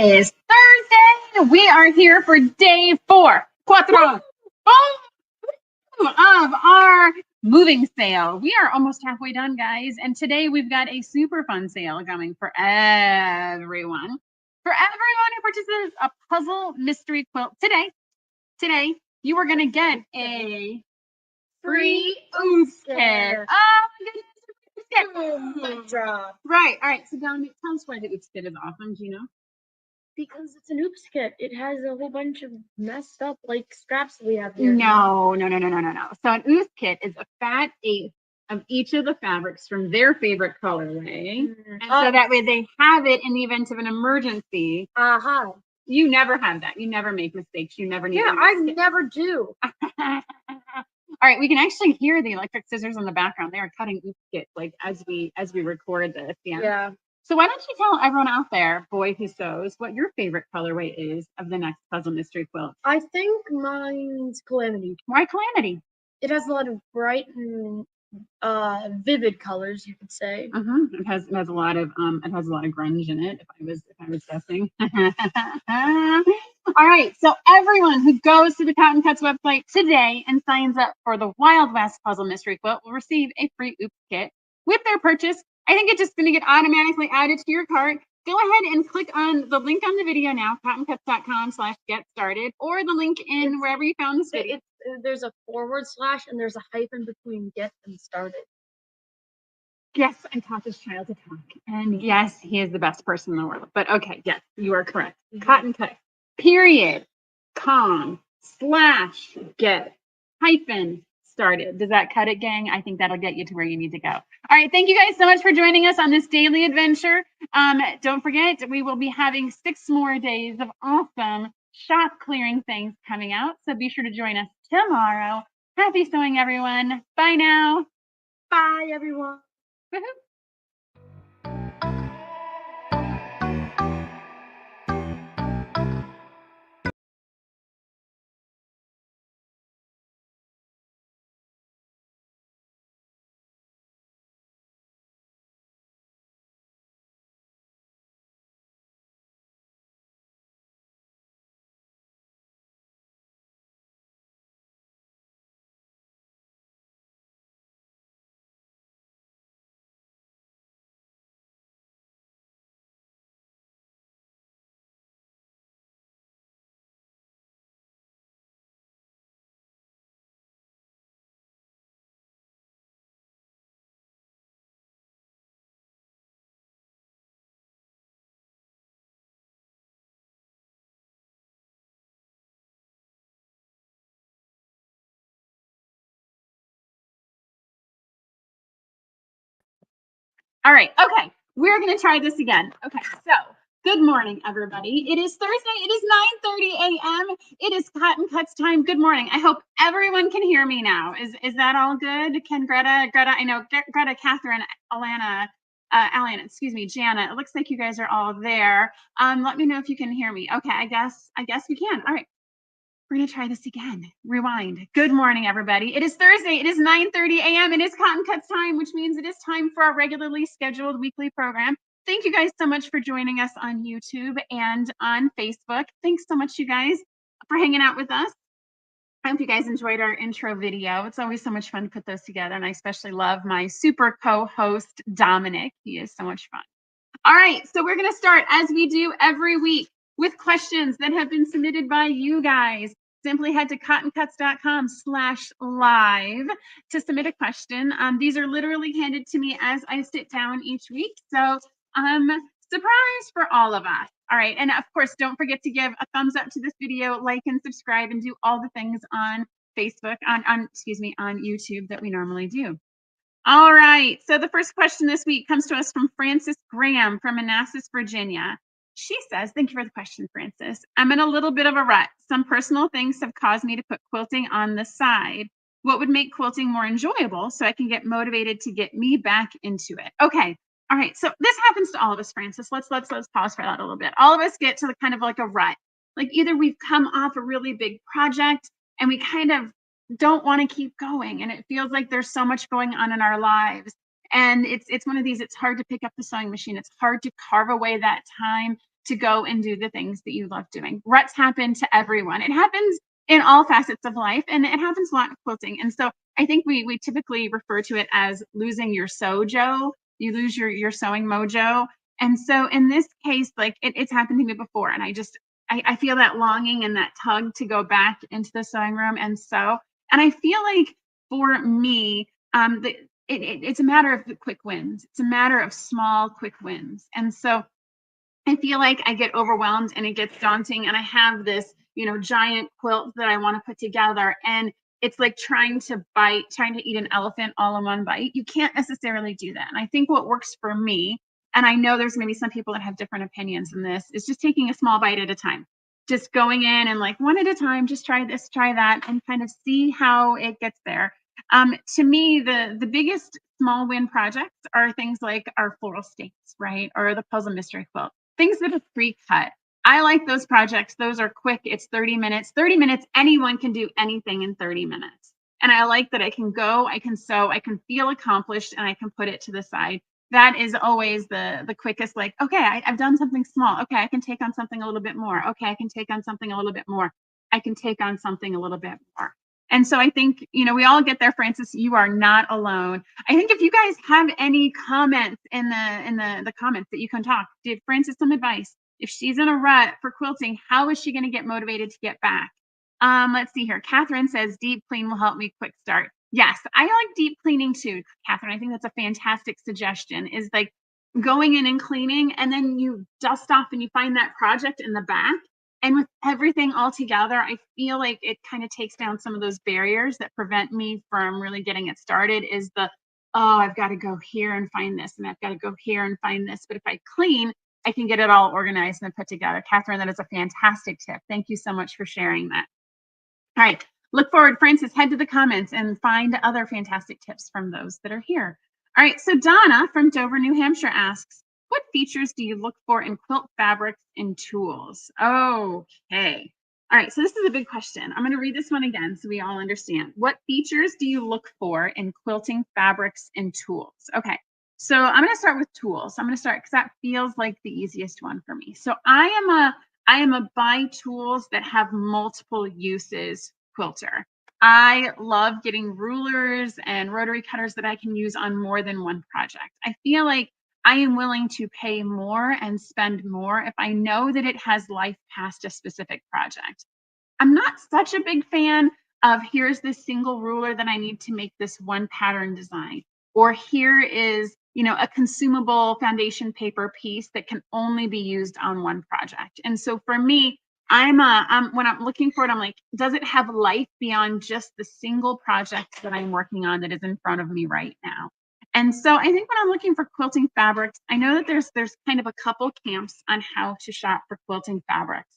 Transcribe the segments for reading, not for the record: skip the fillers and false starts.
is Thursday. We are here for day 4, cuatro, of our moving sale. We are almost halfway done, guys. And today we've got a super fun sale coming for everyone. For everyone who purchases a Puzzle Mystery Quilt today, you are going to get a free oof kit. Oh, my goodness. Right. All right. So, Dominic, tell us why the oops kit is awesome. Do you know? Because it's an oops kit. It has a whole bunch of messed up like scraps that we have here. No. So an oops kit is a fat eighth of each of the fabrics from their favorite colorway. And so that way they have it in the event of an emergency. You never have that. You never make mistakes. You never need. Yeah, I never do. All right, we can actually hear the electric scissors in the background. They are cutting oops kits like as we record this. Yeah. So why don't you tell everyone out there, boy who sews, what your favorite colorway is of the next Puzzle Mystery Quilt? I think mine's Calamity. Why Calamity? It has a lot of bright and vivid colors, you could say. It has a lot of grunge in it. If I was guessing. All right, so everyone who goes to the Cotton Cuts website today and signs up for the Wild West Puzzle Mystery Quilt will receive a free oops kit with their purchase. I think it's just going to get automatically added to your cart. Go ahead and click on the link on the video now, cottoncuts.com/get-started, or the link in wherever you found this video. There's a / and there's a hyphen between get and started. Yes, I taught this child to talk. And yes, he is the best person in the world. But okay, yes, you are correct. Cotton Cut, period, /get hyphen started. Does that cut it, gang? I think that'll get you to where you need to go. All right, thank you guys so much for joining us on this daily adventure. Don't forget, we will be having 6 more days of awesome shop clearing things coming out. So be sure to join us tomorrow. Happy sewing, everyone. Bye now. Bye, everyone. All right. Okay. We're going to try this again. Okay. So good morning, everybody. It is Thursday. It is 9:30 a.m. It is Cotton Cuts time. Good morning. I hope everyone can hear me now. Is that all good? Can Greta, I know Greta, Catherine, Alana, excuse me, Jana. It looks like you guys are all there. Let me know if you can hear me. Okay. I guess we can. All right. We're going to try this again. Rewind. Good morning, everybody. It is Thursday. It is 9:30 a.m. It is Cotton Cuts time, which means it is time for our regularly scheduled weekly program. Thank you guys so much for joining us on YouTube and on Facebook. Thanks so much, you guys, for hanging out with us. I hope you guys enjoyed our intro video. It's always so much fun to put those together, and I especially love my super co-host, Dominic. He is so much fun. All right, so we're going to start, as we do every week, with questions that have been submitted by you guys. Simply head to cottoncuts.com/live to submit a question. These are literally handed to me as I sit down each week. So surprise for all of us. All right. And of course, don't forget to give a thumbs up to this video, like and subscribe, and do all the things on Facebook, on YouTube that we normally do. All right. So the first question this week comes to us from Frances Graham from Manassas, Virginia. She says, thank you for the question, Frances. I'm in a little bit of a rut. Some personal things have caused me to put quilting on the side. What would make quilting more enjoyable so I can get motivated to get me back into it? Okay. All right. So this happens to all of us, Frances. Let's pause for that a little bit. All of us get to the kind of like a rut. Like either we've come off a really big project and we kind of don't want to keep going. And it feels like there's so much going on in our lives. And it's one of these, it's hard to pick up the sewing machine. It's hard to carve away that time to go and do the things that you love doing. Ruts happen to everyone. It happens in all facets of life, and it happens a lot in quilting. And so I think we typically refer to it as losing your sojo. You lose your sewing mojo. And so in this case, like it's happened to me before, and I feel that longing and that tug to go back into the sewing room and sew. And I feel like for me, it's a matter of the quick wins. It's a matter of small, quick wins. And so I feel like I get overwhelmed and it gets daunting, and I have this, giant quilt that I want to put together. And it's like trying to eat an elephant all in one bite. You can't necessarily do that. And I think what works for me, and I know there's going to be some people that have different opinions in this, is just taking a small bite at a time. Just going in and like one at a time, just try this, try that, and kind of see how it gets there. To me, the biggest small win projects are things like our floral states, right? Or the Puzzle Mystery Quilt, things that are pre-cut. I like those projects. Those are quick. It's 30 minutes. 30 minutes, anyone can do anything in 30 minutes. And I like that I can go, I can sew, I can feel accomplished, and I can put it to the side. That is always the quickest, like, okay, I've done something small. Okay, I can take on something a little bit more. Okay, I can take on something a little bit more. I can take on something a little bit more. And so I think, we all get there, Francis. You are not alone. I think if you guys have any comments in the comments that you can talk, give Francis some advice. If she's in a rut for quilting, how is she going to get motivated to get back? Let's see here. Catherine says deep clean will help me quick start. Yes, I like deep cleaning too, Catherine. I think that's a fantastic suggestion, is like going in and cleaning, and then you dust off and you find that project in the back. And with everything all together, I feel like it kind of takes down some of those barriers that prevent me from really getting it started, is I've got to go here and find this, and I've got to go here and find this. But if I clean, I can get it all organized and put together. Catherine, that is a fantastic tip. Thank you so much for sharing that. All right, look forward, Francis, head to the comments and find other fantastic tips from those that are here. All right, so Donna from Dover, New Hampshire asks, what features do you look for in quilt fabrics and tools? Okay. All right, so this is a big question. I'm going to read this one again so we all understand. What features do you look for in quilting fabrics and tools? Okay, so I'm going to start with tools. I'm going to start because that feels like the easiest one for me. So I am a buy tools that have multiple uses quilter. I love getting rulers and rotary cutters that I can use on more than one project. I feel like I am willing to pay more and spend more if I know that it has life past a specific project. I'm not such a big fan of here's this single ruler that I need to make this one pattern design, or here is, a consumable foundation paper piece that can only be used on one project. And so for me, when I'm looking for it, I'm like, does it have life beyond just the single project that I'm working on that is in front of me right now? And so I think when I'm looking for quilting fabrics, I know that there's kind of a couple camps on how to shop for quilting fabrics.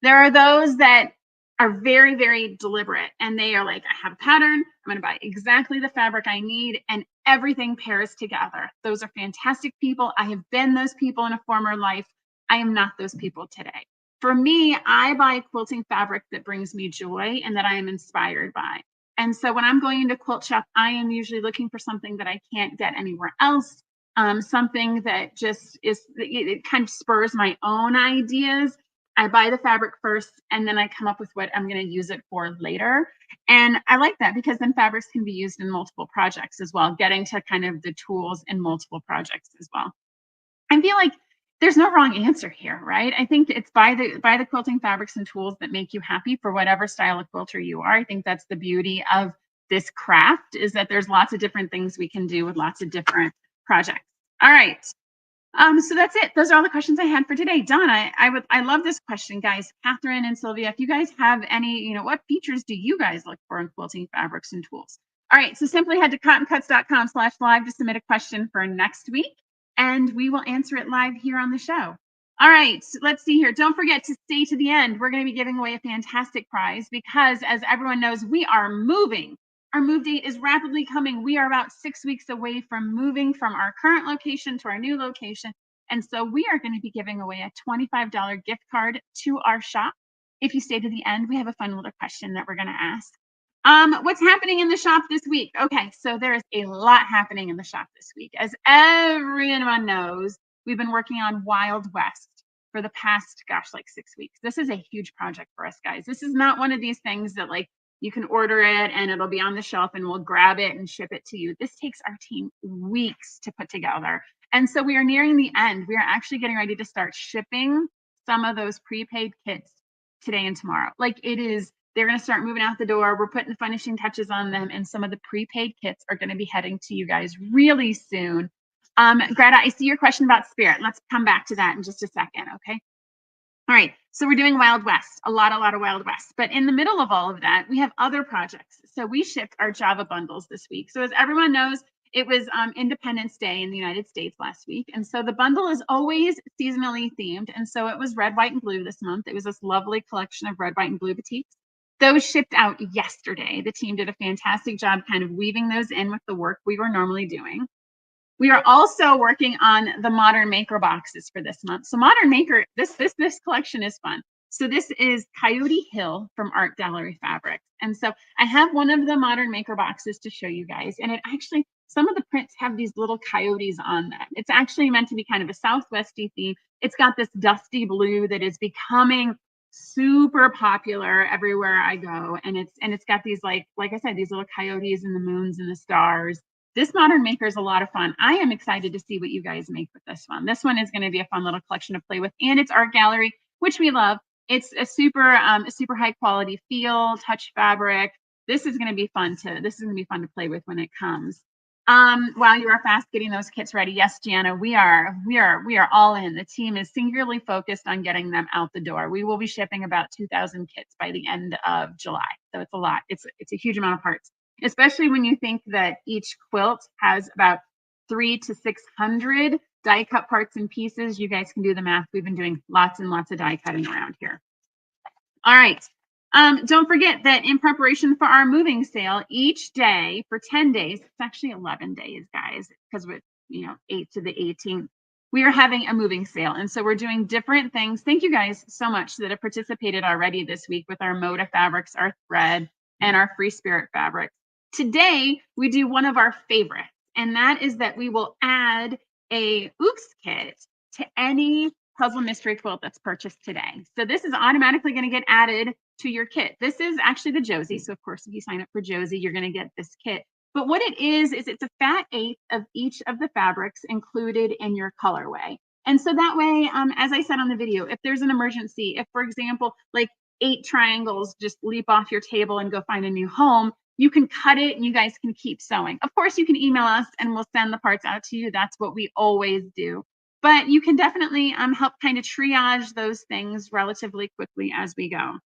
There are those that are very, very deliberate, and they are like, I have a pattern, I'm going to buy exactly the fabric I need, and everything pairs together. Those are fantastic people. I have been those people in a former life. I am not those people today. For me, I buy quilting fabric that brings me joy and that I am inspired by. And so when I'm going into quilt shop, I am usually looking for something that I can't get anywhere else, something that just it kind of spurs my own ideas. I buy the fabric first, and then I come up with what I'm going to use it for later. And I like that because then fabrics can be used in multiple projects as well, getting to kind of the tools in multiple projects as well. I feel like there's no wrong answer here, right? I think it's buy the quilting fabrics and tools that make you happy for whatever style of quilter you are. I think that's the beauty of this craft, is that there's lots of different things we can do with lots of different projects. All right. So that's it. Those are all the questions I had for today. Donna, I love this question, guys. Catherine and Sylvia, if you guys have any, what features do you guys look for in quilting fabrics and tools? All right, so simply head to cottoncuts.com/live to submit a question for next week, and we will answer it live here on the show. All right, so let's see here. Don't forget to stay to the end. We're going to be giving away a fantastic prize because, as everyone knows, we are moving. Our move date is rapidly coming. We are about 6 weeks away from moving from our current location to our new location. And so we are going to be giving away a $25 gift card to our shop. If you stay to the end, we have a fun little question that we're going to ask. What's happening in the shop this week? Okay, so there is a lot happening in the shop this week. As everyone knows, we've been working on Wild West. for the past, gosh, like 6 weeks. This is a huge project for us, guys. This is not one of these things that like you can order it and it'll be on the shelf and we'll grab it and ship it to you. This takes our team weeks to put together. And so we are nearing the end. We are actually getting ready to start shipping some of those prepaid kits today and tomorrow. Like it is, they're going to start moving out the door. We're putting the finishing touches on them, and some of the prepaid kits are going to be heading to you guys really soon. Greta, I see your question about spirit. Let's come back to that in just a second, okay? All right, so we're doing Wild West, a lot of Wild West. But in the middle of all of that, we have other projects. So we shipped our Java bundles this week. So as everyone knows, it was Independence Day in the United States last week. And so the bundle is always seasonally themed. And so it was red, white, and blue this month. It was this lovely collection of red, white, and blue batiks. Those shipped out yesterday. The team did a fantastic job kind of weaving those in with the work we were normally doing. We are also working on the Modern Maker boxes for this month. So Modern Maker, this collection is fun. So this is Coyote Hill from Art Gallery Fabrics. And so I have one of the Modern Maker boxes to show you guys. And it actually, some of the prints have these little coyotes on them. It's actually meant to be kind of a Southwesty theme. It's got this dusty blue that is becoming super popular everywhere I go. And it's got these like I said, these little coyotes and the moons and the stars. This Modern Maker is a lot of fun. I am excited to see what you guys make with this one. This one is going to be a fun little collection to play with, and it's Art Gallery, which we love. It's a super high quality feel, touch fabric. This is going to be fun to play with when it comes. While you are fast getting those kits ready, yes, Gianna, we are all in. The team is singularly focused on getting them out the door. We will be shipping about 2,000 kits by the end of July. So it's a lot. It's a huge amount of parts, especially when you think that each quilt has about 300 to 600 die cut parts and pieces. You guys can do the math. We've been doing lots and lots of die cutting around here. All right. Don't forget that in preparation for our moving sale, each day for 10 days, it's actually 11 days, guys, because we're 8 to the 18th, we are having a moving sale. And so we're doing different things. Thank you guys so much that have participated already this week with our Moda fabrics, our thread, and our Free Spirit fabrics. Today, we do one of our favorites, and that is that we will add a oops kit to any Puzzle Mystery Quilt that's purchased today. So this is automatically going to get added to your kit. This is actually the Josie. So of course, if you sign up for Josie, you're going to get this kit. But what it is it's a fat eighth of each of the fabrics included in your colorway. And so that way, as I said on the video, if there's an emergency, if, for example, like 8 triangles just leap off your table and go find a new home, you can cut it and you guys can keep sewing. Of course, you can email us and we'll send the parts out to you. That's what we always do. But you can definitely help kind of triage those things relatively quickly as we go.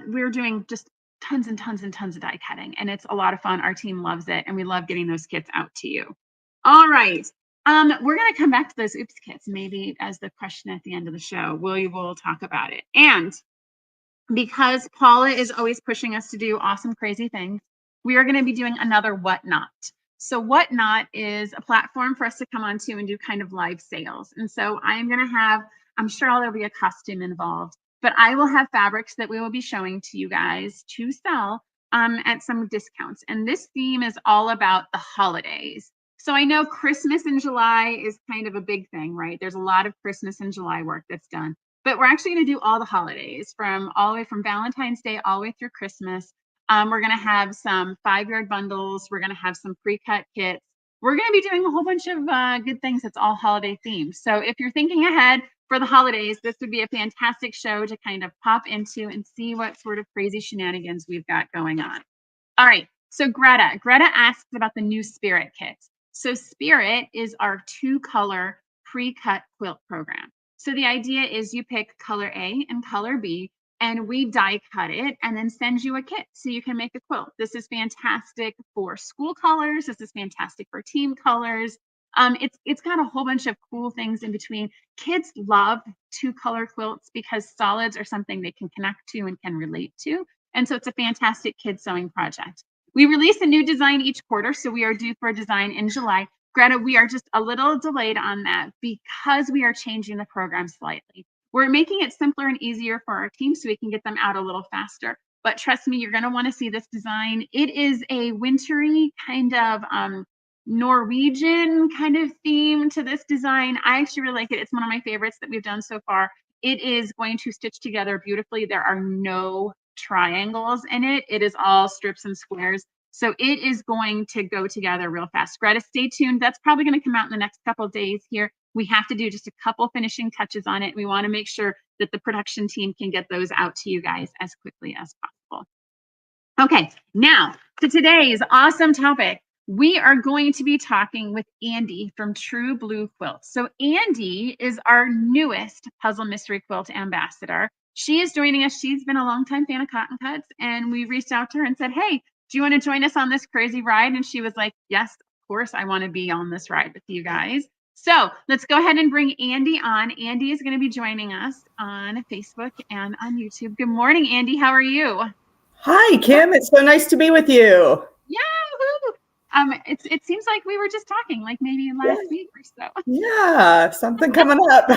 We're doing just tons and tons and tons of die cutting, and it's a lot of fun. Our team loves it, and we love getting those kits out to you. All right. We're going to come back to those oops kits maybe as the question at the end of the show. We will talk about it. And because Paula is always pushing us to do awesome, crazy things, we are going to be doing another Whatnot. So Whatnot is a platform for us to come onto and do kind of live sales. And so I'm going to have, I'm sure there'll be a costume involved, but I will have fabrics that we will be showing to you guys to sell at some discounts. And this theme is all about the holidays. So I know Christmas in July is kind of a big thing, right? There's a lot of Christmas in July work that's done. But we're actually going to do all the holidays all the way from Valentine's Day all the way through Christmas. We're going to have some 5-yard bundles. We're going to have some pre-cut kits. We're going to be doing a whole bunch of good things that's all holiday themed. So if you're thinking ahead for the holidays, this would be a fantastic show to kind of pop into and see what sort of crazy shenanigans we've got going on. All right. So Greta asked about the new Spirit kit. So Spirit is our 2-color pre-cut quilt program. So the idea is you pick color A and color B, and we die cut it and then send you a kit so you can make a quilt. This is fantastic for school colors. This is fantastic for team colors. It's got a whole bunch of cool things in between. Kids love 2-color quilts because solids are something they can connect to and can relate to. And so it's a fantastic kid sewing project. We release a new design each quarter, so we are due for a design in July. Greta, we are just a little delayed on that because we are changing the program slightly. We're making it simpler and easier for our team so we can get them out a little faster. But trust me, you're going to want to see this design. It is a wintry kind of Norwegian kind of theme to this design. I actually really like it. It's one of my favorites that we've done so far. It is going to stitch together beautifully. There are no triangles in it. It is all strips and squares. So it is going to go together real fast. Greta, stay tuned. That's probably going to come out in the next couple of days here. We have to do just a couple finishing touches on it. We want to make sure that the production team can get those out to you guys as quickly as possible. Okay, now to today's awesome topic. We are going to be talking with Andi from True Blue Quilts. So Andi is our newest Puzzle Mystery Quilt ambassador. She is joining us. She's been a longtime fan of Cotton Cuts, and we reached out to her and said, hey, do you want to join us on this crazy ride? And she was like, yes, of course, I want to be on this ride with you guys. So let's go ahead and bring Andi on. Andi is going to be joining us on Facebook and on YouTube. Good morning, Andi. How are you? Hi, Kim. It's so nice to be with you. Yeah. It seems like we were just talking, like maybe last week or so. Yeah, something coming up.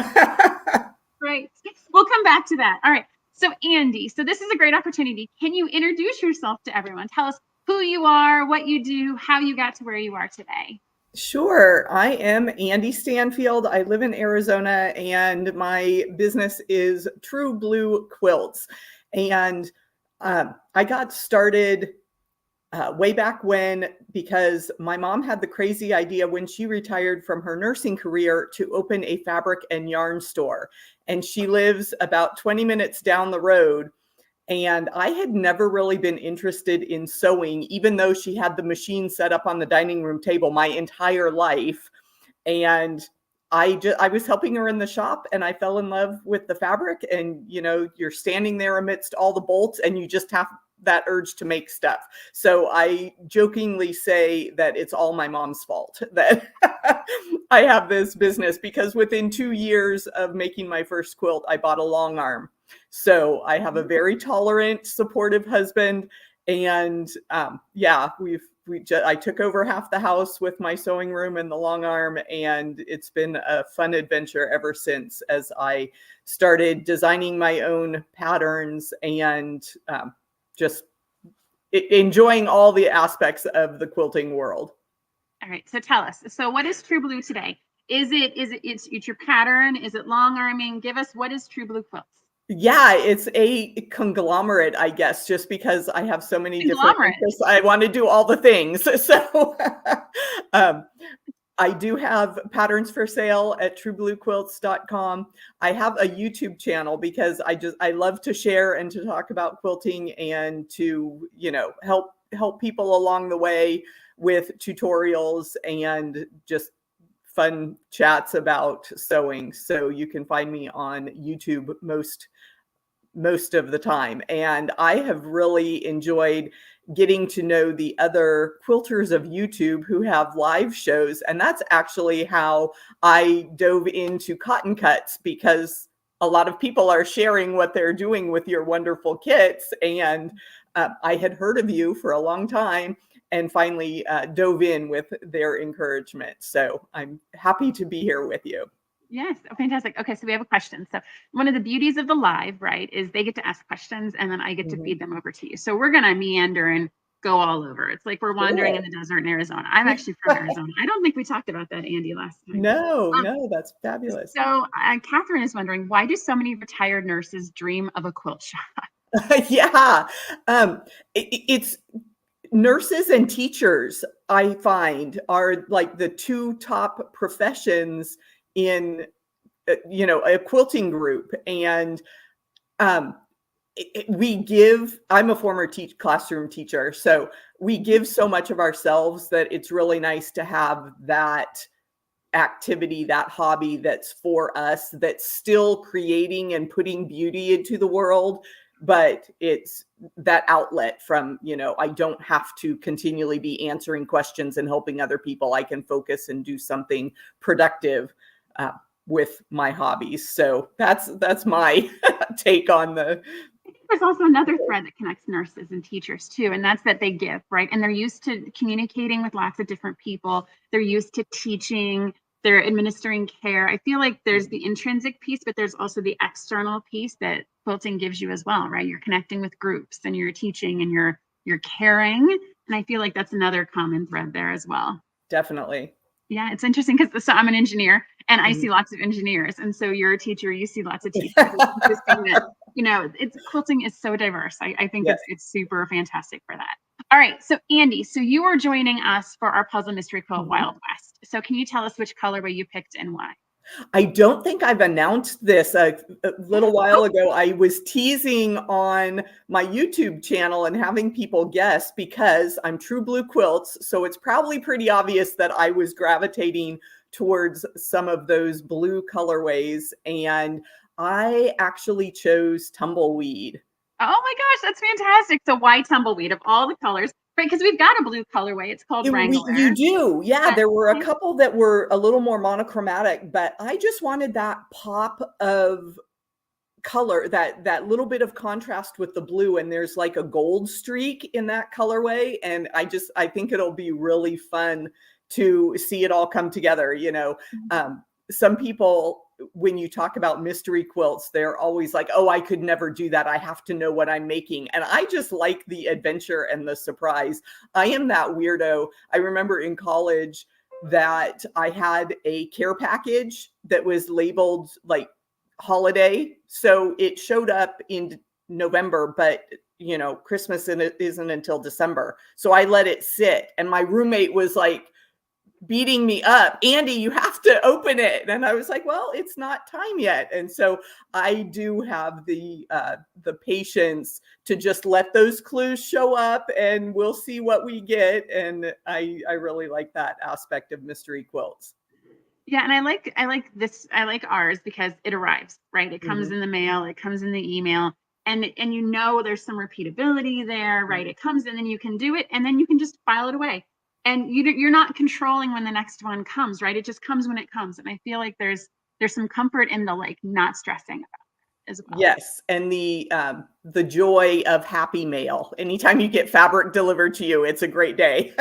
Right. We'll come back to that. All right. So Andi, so this is a great opportunity. Can you introduce yourself to everyone? Tell us who you are, what you do, how you got to where you are today. Sure. I am Andi Stanfield. I live in Arizona, and my business is True Blue Quilts. And I got started way back when because my mom had the crazy idea when she retired from her nursing career to open a fabric and yarn store. And she lives about 20 minutes down the road. And I had never really been interested in sewing, even though she had the machine set up on the dining room table my entire life. And I was helping her in the shop, and I fell in love with the fabric. And, you know, you're standing there amidst all the bolts, and you just have that urge to make stuff. So I jokingly say that it's all my mom's fault that I have this business, because within 2 years of making my first quilt, I bought a long arm. So I have a very tolerant, supportive husband. And yeah, I took over half the house with my sewing room and the long arm, and it's been a fun adventure ever since, as I started designing my own patterns and just enjoying all the aspects of the quilting world. All right. So tell us. So what is True Blue today? It's your pattern? Is it long arming? Give us, what is True Blue Quilts? Yeah, it's a conglomerate, I guess, just because I have so many different interests. I want to do all the things. So I do have patterns for sale at truebluequilts.com. I have a YouTube channel because I love to share and to talk about quilting and to, you know, help people along the way with tutorials and just fun chats about sewing. So you can find me on YouTube most of the time. And I have really enjoyed getting to know the other quilters of YouTube who have live shows. And that's actually how I dove into Cotton Cuts, because a lot of people are sharing what they're doing with your wonderful kits. And I had heard of you for a long time and finally dove in with their encouragement. So I'm happy to be here with you. Yes. Oh, fantastic. Okay. So we have a question. So one of the beauties of the live, right, is they get to ask questions and then I get to feed them over to you. So we're going to meander and go all over. It's like we're wandering in the desert in Arizona. I'm actually from Arizona. I don't think we talked about that, Andi, last time. No, that's fabulous. So Catherine is wondering, why do so many retired nurses dream of a quilt shop? Yeah. It's nurses and teachers, I find, are like the two top professions in, you know, a quilting group. And I'm a former classroom teacher, so we give so much of ourselves that it's really nice to have that activity, that hobby that's for us, that's still creating and putting beauty into the world, but it's that outlet from, you know, I don't have to continually be answering questions and helping other people. I can focus and do something productive with my hobbies. So that's my take on the. There's also another thread that connects nurses and teachers too, and that's that they give, right? And they're used to communicating with lots of different people. They're used to teaching, they're administering care. I feel like there's the intrinsic piece, but there's also the external piece that quilting gives you as well, right? You're connecting with groups and you're teaching and you're caring. And I feel like that's another common thread there as well. definitely. Yeah, it's interesting because so I'm an engineer and I Mhm. see lots of engineers. And so you're a teacher, you see lots of teachers. It's interesting that, it's quilting is so diverse. I think Yes. it's super fantastic for that. All right. So Andi, so you are joining us for our Puzzle Mystery Quilt Mhm. Wild West. So can you tell us which colorway you picked and why? I don't think I've announced this a little while ago. I was teasing on my YouTube channel and having people guess because I'm True Blue Quilts. So it's probably pretty obvious that I was gravitating towards some of those blue colorways. And I actually chose Tumbleweed. Oh my gosh, that's fantastic. So why tumbleweed of all the colors? Right, because we've got a blue colorway. It's called You Wrangler. do. Yeah, But there were a couple that were a little more monochromatic, but I just wanted that pop of color, that little bit of contrast with the blue, and there's like a gold streak in that colorway, and I think it'll be really fun to see it all come together. Some people, when you talk about mystery quilts, they're always like, oh, I could never do that, I have to know what I'm making. And I just like the adventure and the surprise. I am that weirdo. I remember in college that I had a care package that was labeled like holiday. So it showed up in November, but Christmas isn't until December. So I let it sit. And my roommate was like beating me up, Andi, you have to open it. And I was like, well, it's not time yet. And so I do have the patience to just let those clues show up and we'll see what we get. And I really like that aspect of mystery quilts. yeah, and I like this. I like ours because it arrives, right? It comes Mhm. in the mail, it comes in the email, and there's some repeatability there, right? It comes in, and you can do it, and then you can just file it away, and you're not controlling when the next one comes, right? It just comes when it comes, and I feel like there's some comfort in the like not stressing about it as well. Yes, and the joy of happy mail. Anytime you get fabric delivered to you, it's a great day.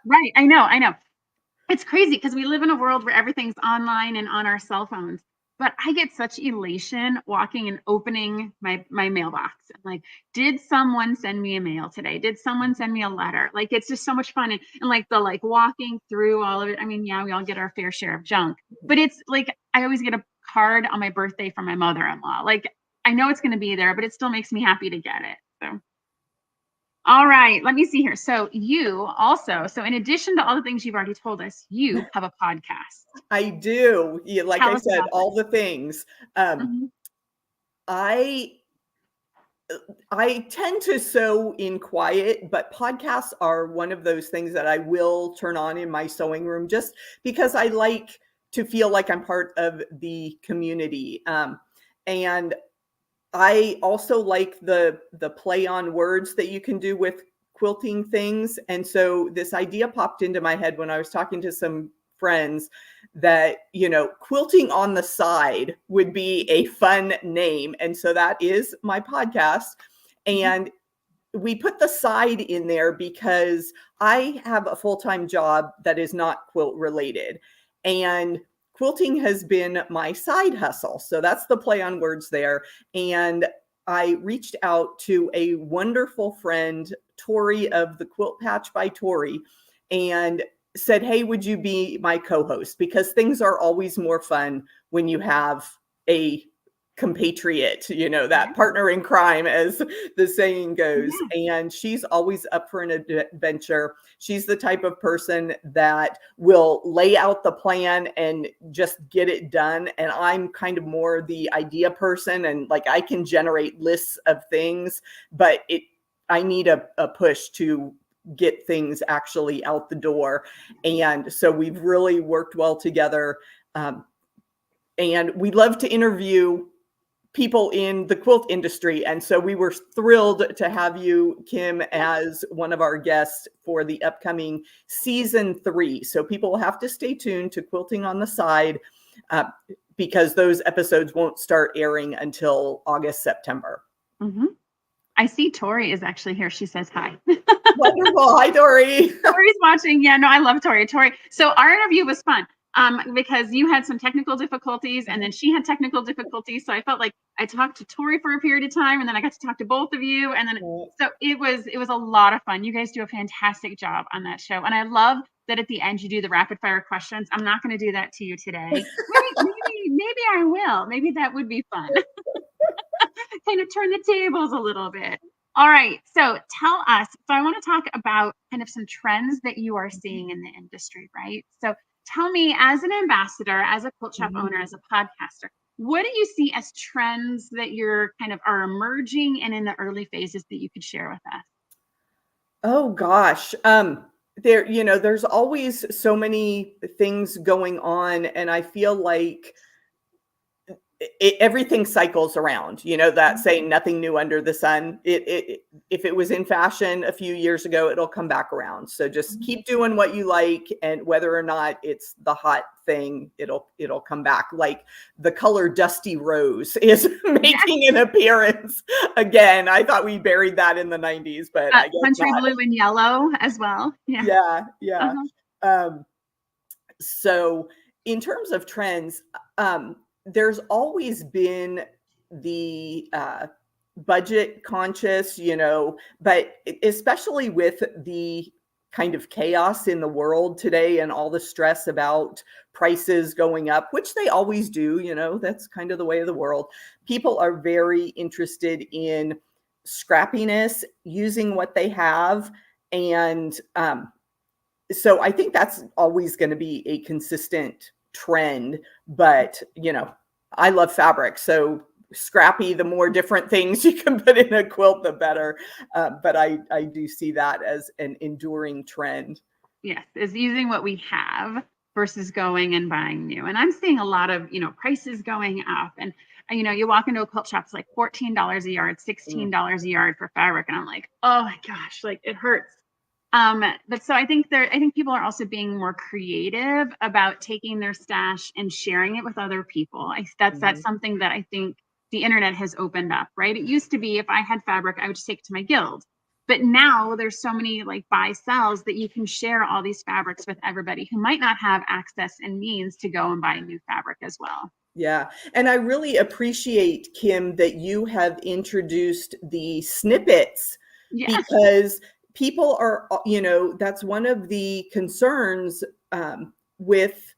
Right? I know. It's crazy because we live in a world where everything's online and on our cell phones. But I get such elation walking and opening my mailbox. And like, did someone send me a mail today? Did someone send me a letter? Like, it's just so much fun. And like the like walking through all of it. I mean, yeah, we all get our fair share of junk, but it's like I always get a card on my birthday from my mother-in-law. Like, I know it's going to be there, but it still makes me happy to get it. So. All right, let me see here. So you also, so in addition to all the things you've already told us, you have a podcast. I do. Yeah, like Tell I us said, about all the things. Mhm. I I tend to sew in quiet, but podcasts are one of those things that I will turn on in my sewing room just because I like to feel like I'm part of the community. And I also like the play on words that you can do with quilting things. And so this idea popped into my head when I was talking to some friends that, quilting on the side would be a fun name. And so that is my podcast. And we put the side in there because I have a full-time job that is not quilt related. And quilting has been my side hustle. So that's the play on words there. And I reached out to a wonderful friend, Tori of the Quilt Patch by Tori, and said, hey, would you be my co-host? Because things are always more fun when you have a compatriot, that partner in crime, as the saying goes. Yeah. And she's always up for an adventure. She's the type of person that will lay out the plan and just get it done. And I'm kind of more the idea person, and like I can generate lists of things, but I need a push to get things actually out the door. And so we've really worked well together. And we love to interview people in the quilt industry. And so we were thrilled to have you, Kim, as one of our guests for the upcoming season 3. So people will have to stay tuned to Quilting on the Side because those episodes won't start airing until August, September. Mm-hmm. I see Tori is actually here. She says hi. Wonderful. Hi, Tori. Tori's watching. Yeah, no, I love Tori. So our interview was fun because you had some technical difficulties and then she had technical difficulties. So I felt like I talked to Tori for a period of time, and then I got to talk to both of you. And then Right. so it was a lot of fun. You guys do a fantastic job on that show. And I love that at the end you do the rapid fire questions. I'm not going to do that to you today. Maybe I will. Maybe that would be fun. Kind of turn the tables a little bit. All right. So tell us. So I want to talk about kind of some trends that you are seeing in the industry, right? So tell me, as an ambassador, as a quilt shop owner, as a podcaster, what do you see as trends that you're kind of are emerging and in the early phases that you could share with us? Oh gosh. There's always so many things going on, and I feel like everything cycles around, that saying nothing new under the sun. If it was in fashion a few years ago, it'll come back around. So just keep doing what you like, and whether or not it's the hot thing, it'll come back. Like the color dusty rose is making an appearance again. I thought we buried that in the 90s, but I guess country not. blue and yellow as well. Yeah. Uh-huh. So in terms of trends, there's always been the budget conscious, but especially with the kind of chaos in the world today and all the stress about prices going up, which they always do, that's kind of the way of the world. People are very interested in scrappiness, using what they have. And so I think that's always going to be a consistent trend, but I love fabric, so scrappy, the more different things you can put in a quilt, the better. But I do see that as an enduring trend. Yes, is using what we have versus going and buying new. And I'm seeing a lot of, prices going up. And, you walk into a quilt shop, it's like $14 a yard, $16 a yard for fabric. And I'm like, oh my gosh, like it hurts. But so I think people are also being more creative about taking their stash and sharing it with other people. That's something that I think the internet has opened up, right? It used to be if I had fabric, I would just take it to my guild. But now there's so many like buy sells that you can share all these fabrics with everybody who might not have access and means to go and buy new fabric as well. Yeah. And I really appreciate, Kim, that you have introduced the snippets, because people are, that's one of the concerns with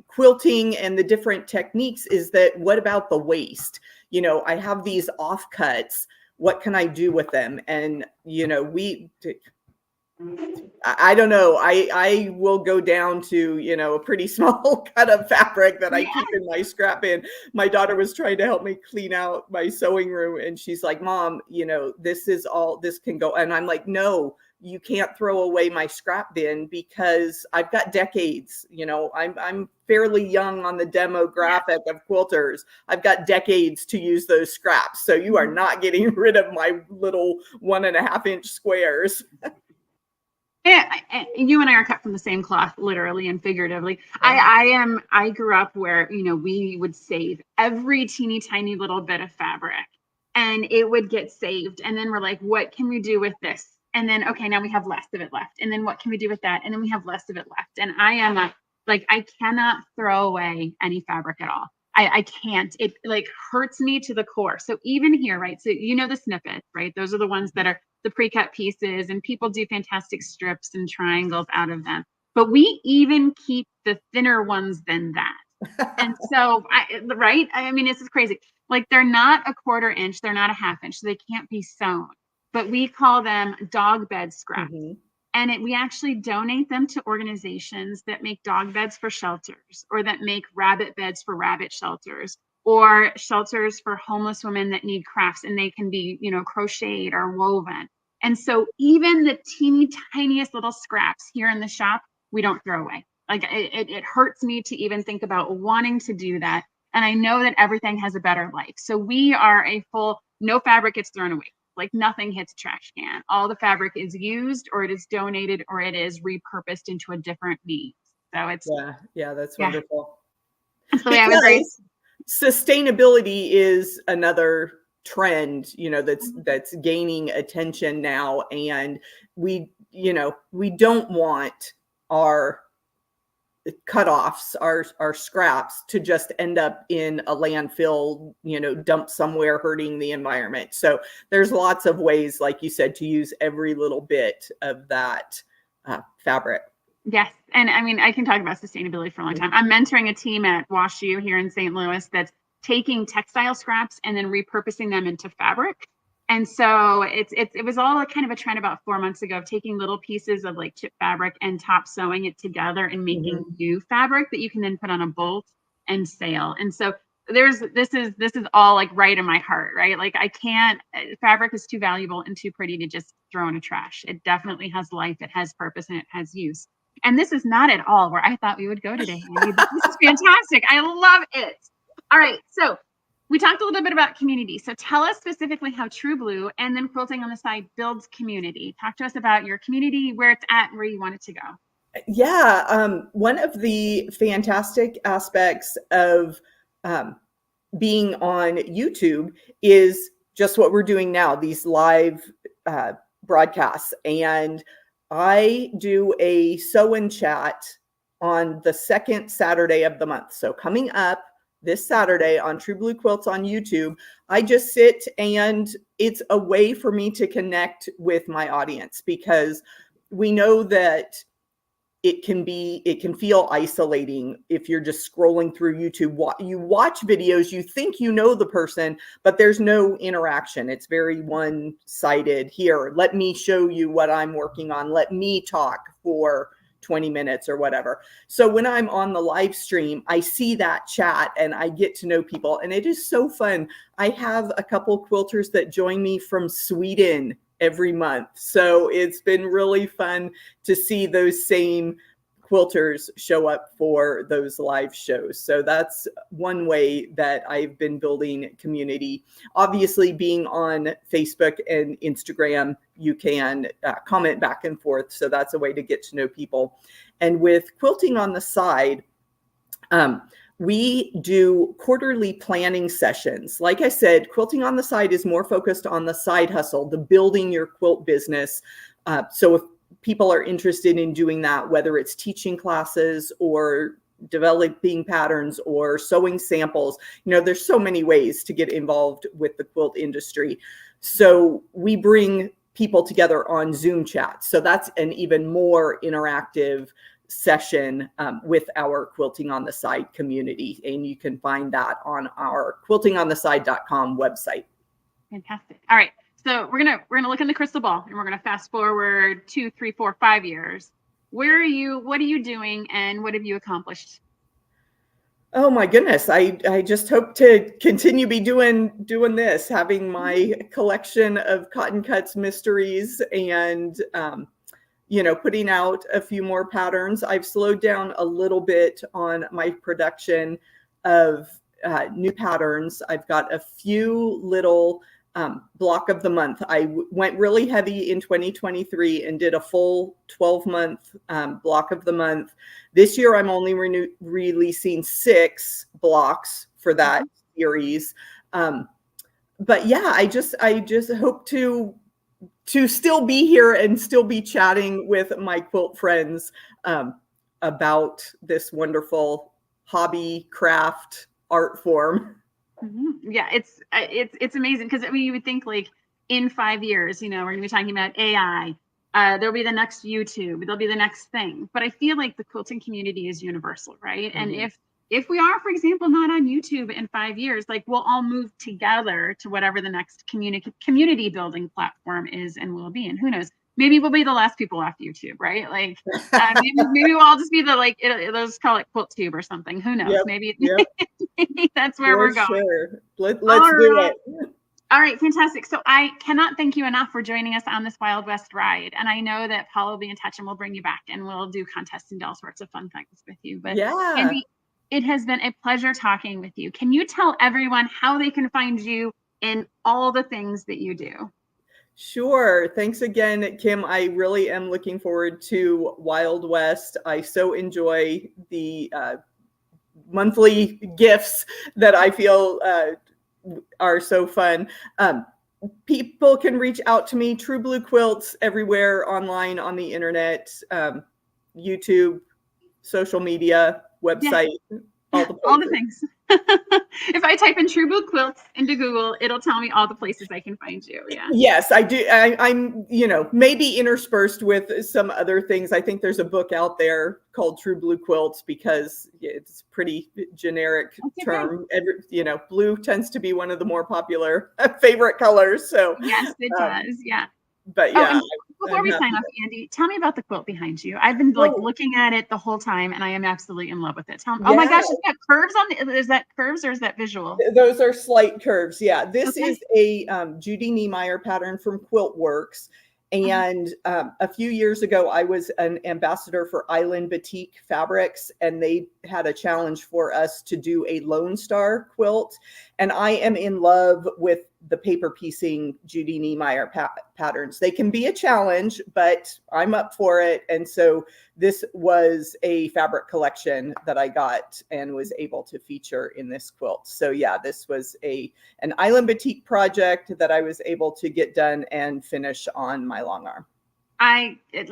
quilting and the different techniques is that what about the waste? I have these offcuts. What can I do with them? And, I don't know. I will go down to, a pretty small cut of fabric that I keep in my scrap bin. My daughter was trying to help me clean out my sewing room, and she's like, Mom, this can go. And I'm like, no, you can't throw away my scrap bin, because I've got decades, I'm fairly young on the demographic of quilters. I've got decades to use those scraps. So you are not getting rid of my little 1.5 inch squares. Yeah, you and I are cut from the same cloth, literally and figuratively. I grew up where, we would save every teeny tiny little bit of fabric, and it would get saved. And then we're like, what can we do with this? And then, okay, now we have less of it left. And then what can we do with that? And then we have less of it left. And I cannot throw away any fabric at all. I can't. It like hurts me to the core. So even here, right? So the snippets, right? Those are the ones that are the pre-cut pieces, and people do fantastic strips and triangles out of them. But we even keep the thinner ones than that. And so, right? I mean, this is crazy. Like they're not a 1/4 inch, they're not a 1/2 inch, so they can't be sewn. But we call them dog bed scraps. And we actually donate them to organizations that make dog beds for shelters, or that make rabbit beds for rabbit shelters, or shelters for homeless women that need crafts, and they can be, crocheted or woven. And so even the teeny tiniest little scraps here in the shop, we don't throw away. Like it hurts me to even think about wanting to do that. And I know that everything has a better life. So we are a full, no fabric gets thrown away. Like nothing hits a trash can. All the fabric is used, or it is donated, or it is repurposed into a different need. So it's that's wonderful. That's the way I was raised. Sustainability is another trend, that's gaining attention now, and we don't want our cutoffs, our scraps, to just end up in a landfill, dumped somewhere hurting the environment. So there's lots of ways, like you said, to use every little bit of that fabric. Yes. And I mean, I can talk about sustainability for a long time. I'm mentoring a team at WashU here in St. Louis that's taking textile scraps and then repurposing them into fabric. And so it was all kind of a trend about 4 months ago of taking little pieces of like chip fabric and top sewing it together and making new fabric that you can then put on a bolt and sail. And so this is all like right in my heart, right? Like I can't, fabric is too valuable and too pretty to just throw in a trash. It definitely has life, it has purpose, and it has use. And this is not at all where I thought we would go today, Andi, but this is fantastic. I love it. All right. So we talked a little bit about community. So tell us specifically how True Blue and then Quilting on the Side builds community. Talk to us about your community, where it's at, and where you want it to go. Yeah. One of the fantastic aspects of being on YouTube is just what we're doing now, these live broadcasts. And I do a sew and chat on the second Saturday of the month. So coming up this Saturday on True Blue Quilts on YouTube, I just sit, and it's a way for me to connect with my audience, because we know that it can feel isolating if you're just scrolling through YouTube. You watch videos, you think you know the person, but there's no interaction. It's very one-sided. Here, let me show you what I'm working on. Let me talk for 20 minutes or whatever. So when I'm on the live stream, I see that chat and I get to know people, and it is so fun. I have a couple quilters that join me from Sweden every month. So it's been really fun to see those same quilters show up for those live shows. So that's one way that I've been building community. Obviously, being on Facebook and Instagram, you can comment back and forth. So that's a way to get to know people. And with Quilting on the Side, we do quarterly planning sessions. Like I said, Quilting on the Side is more focused on the side hustle, the building your quilt business. So if people are interested in doing that, whether it's teaching classes or developing patterns or sewing samples, there's so many ways to get involved with the quilt industry. So we bring people together on Zoom chat. So that's an even more interactive session with our Quilting on the Side community. And you can find that on our quiltingontheside.com website. Fantastic. All right. So we're gonna look in the crystal ball, and we're gonna fast forward 2, 3, 4, 5 years. Where are you? What are you doing? And what have you accomplished? Oh my goodness. I just hope to continue doing this, having my collection of Cotton Cuts mysteries, and putting out a few more patterns. I've slowed down a little bit on my production of new patterns. I've got a few little block of the month. I went really heavy in 2023 and did a full 12-month block of the month. This year, I'm only releasing 6 blocks for that series. But yeah, I just hope to still be here and still be chatting with my quilt friends about this wonderful hobby, craft, art form. Yeah, it's amazing, because I mean, you would think like in 5 years, we're going to be talking about AI. There'll be the next YouTube. There'll be the next thing. But I feel like the quilting community is universal, right? And if we are, for example, not on YouTube in 5 years, like we'll all move together to whatever the next community building platform is and will be. And who knows? Maybe we'll be the last people off YouTube, right? Like maybe we'll all just be the let's call it QuiltTube or something. Who knows? Yep, maybe yep. that's where we're going. Sure. Let's do it. All right, fantastic. So I cannot thank you enough for joining us on this Wild West ride. And I know that Paul will be in touch and we'll bring you back and we'll do contests and all sorts of fun things with you. But yeah, Andi, it has been a pleasure talking with you. Can you tell everyone how they can find you in all the things that you do? Sure. Thanks again, Kim. I really am looking forward to Wild West. I so enjoy the monthly gifts that I feel are so fun. People can reach out to me, True Blue Quilts, everywhere online on the internet, YouTube, social media, website, all the places. All the things. If I type in True Blue Quilts into Google, it'll tell me all the places I can find you. Yeah. Yes, I do. I'm, maybe interspersed with some other things. I think there's a book out there called True Blue Quilts because it's a pretty generic term. Blue tends to be one of the more popular favorite colors. So yes, it does. Yeah. But yeah. Before we sign off, Andi, tell me about the quilt behind you. I've been looking at it the whole time, and I am absolutely in love with it. Oh my gosh, it's got curves on it. Is that curves or is that visual? Those are slight curves. Yeah, this is a Judy Niemeyer pattern from Quilt Works. And a few years ago, I was an ambassador for Island Batik Fabrics, and they had a challenge for us to do a Lone Star quilt. And I am in love with the paper piecing Judy Niemeyer patterns. They can be a challenge, but I'm up for it. And so this was a fabric collection that I got and was able to feature in this quilt. So yeah, this was an Island Batik project that I was able to get done and finish on my long arm.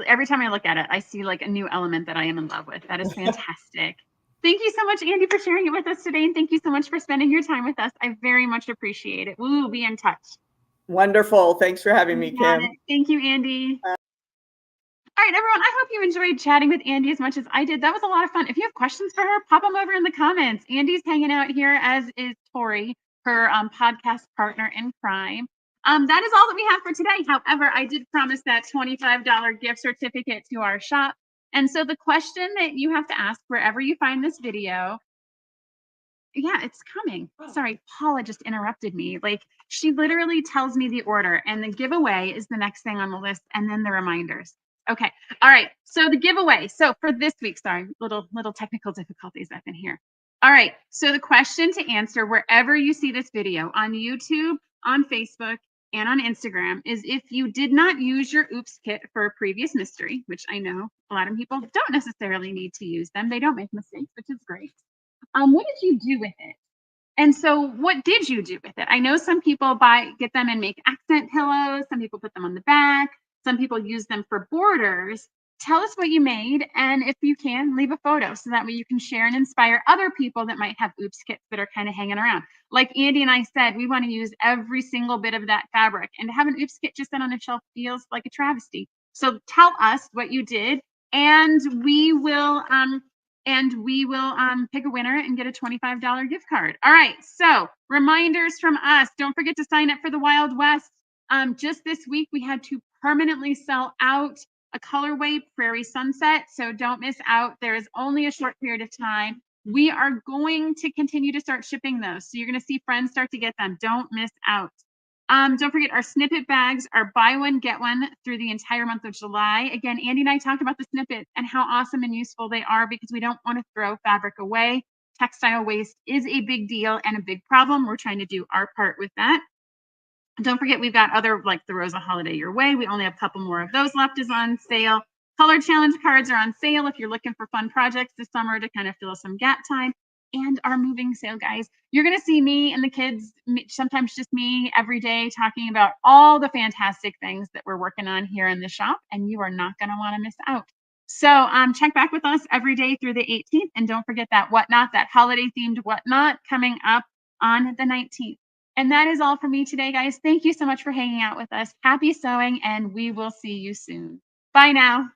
Every time I look at it, I see like a new element that I am in love with. That is fantastic. Thank you so much, Andi, for sharing it with us today. And thank you so much for spending your time with us. I very much appreciate it. We will be in touch. Wonderful. Thanks for having me, Kim. Thank you, Andi. All right, everyone. I hope you enjoyed chatting with Andi as much as I did. That was a lot of fun. If you have questions for her, pop them over in the comments. Andi's hanging out here, as is Tori, her podcast partner in crime. That is all that we have for today. However, I did promise that $25 gift certificate to our shop. And so the question that you have to ask wherever you find this video, it's coming. Sorry, Paula just interrupted me. Like, she literally tells me the order, and the giveaway is the next thing on the list, and then the reminders. Okay. All right. So the giveaway. So for this week, sorry, little technical difficulties up in here. All right. So the question to answer wherever you see this video, on YouTube, on Facebook, and on Instagram, is if you did not use your Oops kit for a previous mystery, which I know a lot of people don't necessarily need to use them. They don't make mistakes, which is great. What did you do with it? And so what did you do with it? I know some people get them and make accent pillows. Some people put them on the back. Some people use them for borders. Tell us what you made. And if you can, leave a photo so that way you can share and inspire other people that might have Oops kits that are kind of hanging around. Like Andi and I said, we want to use every single bit of that fabric, and to have an Oops kit just sit on a shelf feels like a travesty. So tell us what you did, and we will pick a winner and get a $25 gift card. All right. So reminders from us. Don't forget to sign up for the Wild West. Just this week, we had to permanently sell out a colorway, Prairie Sunset. So don't miss out. There is only a short period of time. We are going to continue to start shipping those. So you're going to see friends start to get them. Don't miss out. Don't forget our snippet bags are buy one, get one through the entire month of July. Again, Andi and I talked about the snippets and how awesome and useful they are because we don't want to throw fabric away. Textile waste is a big deal and a big problem. We're trying to do our part with that. Don't forget, we've got other, like the Rosa Holiday Your Way. We only have a couple more of those left, is on sale. Color challenge cards are on sale if you're looking for fun projects this summer to kind of fill some gap time. And our moving sale, guys. You're going to see me and the kids, sometimes just me, every day talking about all the fantastic things that we're working on here in the shop, and you are not going to want to miss out. So check back with us every day through the 18th, and don't forget that whatnot, that holiday-themed whatnot coming up on the 19th. And that is all for me today, guys. Thank you so much for hanging out with us. Happy sewing, and we will see you soon. Bye now.